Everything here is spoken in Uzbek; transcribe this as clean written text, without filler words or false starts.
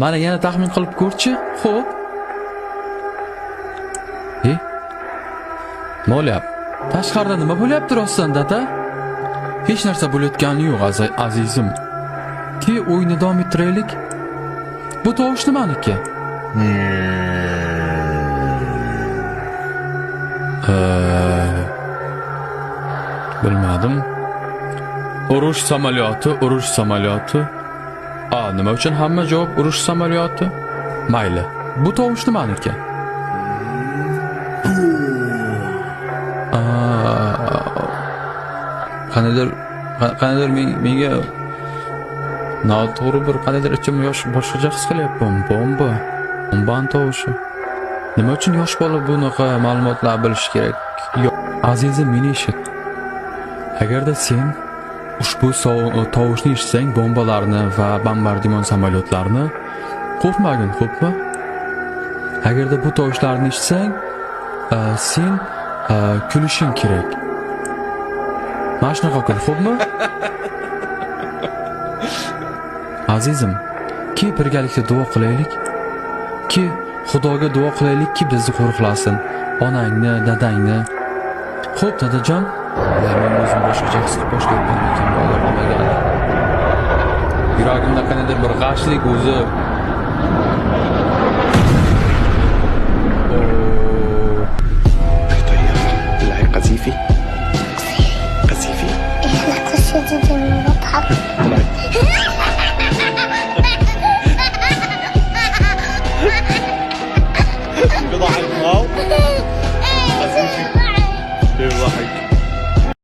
Mana yana taxmin qilib ko'rchi. Xo'p. Nima bo'lyapti? Tashqarida nima bo'lyapti rostdan, dada? Hech narsa bo'layotgani yo'q, azizim. Ki o'yinni davom ettiraylik. Bu tovush nimaniki? Bilmadim. Urush samolyoti. Nima uchun hamma javob urush samolyoti? Mayli. Bu tovush nimaniki? Qanday menga noto'g'ri bir qandaydir ichim boshqacha his qilyapman. Bomba tovushi. Nima uchun yosh bola bunaqa ma'lumotlar bilishi kerak? Yo'q, azizim, meni eshit. Agarda sen ushbu tovushni eshitsang, bombalarni va bombardimon samolyotlarni qo'rqmagin, xo'pmi? Agarda bu tovushlarni eshitsang, sen kulishing kerak. Mana shunaqa qil, xo'pmi? Azizim, ki birgalikda duo qilaylik, ki Xudoga duo qilaylikki bizni qo'riqlasin, onangni, dadangni. Xo'p, dadajon, men o'zim boshqacha his qilib boshlayapman lekin bolalar nimaga? Yuragimda qanday bir g'ashlik o'zi